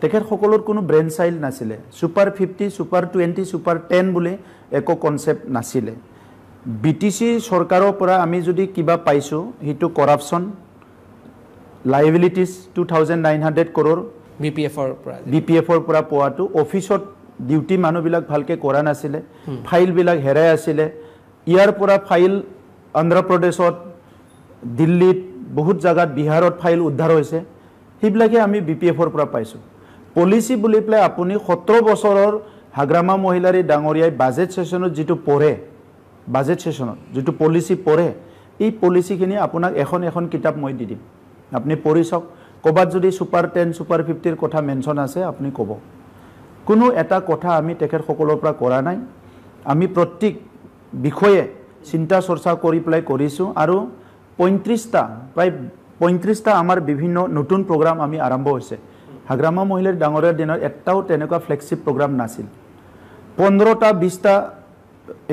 তেখেতসকলৰ কোনো brain child নাছিলে সুপাৰ 50 সুপাৰ 20 সুপাৰ 10 বুলি একো কনসেপ্ট নাছিলে বিটিসি সৰকাৰৰ পৰা আমি যদি কিবা পাইছো হিটো কৰাপশন লায়াবিলিটিজ 2900 crore বিপিএফৰ পৰা পোৱাটো অফিসত ডিউটি মানুহবিলাক ভালকে কৰা নাছিলে ফাইল বিলাক হেৰাই আছিল ইয়াৰ পৰা ফাইল অন্ধ্ৰ প্ৰদেশত দিল্লীত বহুত জায়গাত বিহাৰত ফাইল উদ্ধাৰ হৈছে হিবিলাকে আমি বিপিএফৰ পৰা পাইছো পলিসি বুলি প্লে আপুনি 17 বছৰৰ হাগ্ৰামা মহিলাৰী ডাঙৰীয়াই বাজেট সেশনত যেটো পঢ়ে বাজেট সেশনত যেটো পলিসি পঢ়ে এই পলিসিখিনি আপোনাক এখন কিতাপ মই দি দিম আপুনি পঢ়িছক কবাত যদি সুপাৰ 10 সুপাৰ 50 ৰ কথা মেনশন আছে আপুনি কব কোনো এটা কথা আমি তেখেত সকলৰ পৰা কৰা নাই আমি প্ৰত্যেক বিষয়ে চিন্তা চৰ্চা কৰি প্লাই কৰিছো আৰু 35টা প্ৰায় 35টা আমাৰ বিভিন্ন নতুন প্ৰগ্ৰাম আমি আৰম্ভ হৈছে হাগ্ৰামা মহিলাৰ ডাঙৰীয়াৰ দিনৰ এটাও তেনেকুৱা ফ্লেগশিপ প্ৰগ্ৰাম নাছিল 15টা 20টা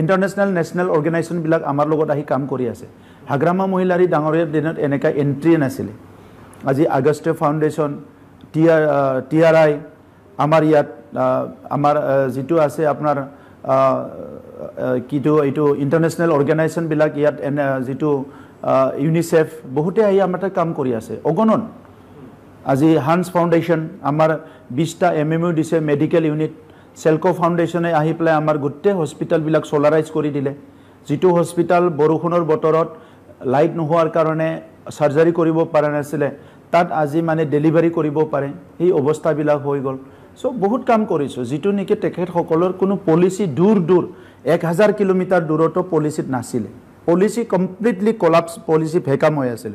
ইন্টাৰনেশনাল নেশনাল অৰ্গানাইজেচন বিলাক আমাৰ লগত আহি কাম কৰি আছে হাগ্ৰামা মহিলাৰী ডাঙৰীয়াৰ দিনত এনেকা এন্ট্ৰি নাছিল আজি আগষ্ট ফাউন্ডেশন টিআৰআই আমাৰ ইয়াত আমাৰ যেটো আছে আপোনাৰ কিটো এইটো ইন্টাৰনেশনাল অৰ্গানাইজেচন বিলাক ইয়াত যেটো ইউনিসেফ বহুতে আহি আমাৰ কাম কৰি আছে অগণন আজি হান্স ফাউন্ডেশন আমাৰ 20টা এমএমইউ দিছে মেডিকেল ইউনিট সেলকো ফাউন্ডেশনে আহি প্লে আমাৰ গুটে হস্পিটাল বিলাক সোলাৰাইজ কৰি দিলে যেটো হস্পিটাল বৰষুণৰ বতৰত লাইট নোহোৱাৰ কাৰণে সাৰ্জাৰি কৰিব পৰা নাছিল তাত আজি মানে ডেলিভাৰি কৰিব পাৰে এই অৱস্থা বিলাক হৈ গল সো বহুত কাম কৰিছো যেটো নেকি তেখেত সকলৰ কোনো পলিসি দূৰ 1000 কিলোমিটাৰ দূৰতো পলিসিত নাছিল পলিসি কমপ্লিটলি কোলাপস পলিসি ভেকাম হৈ আছিল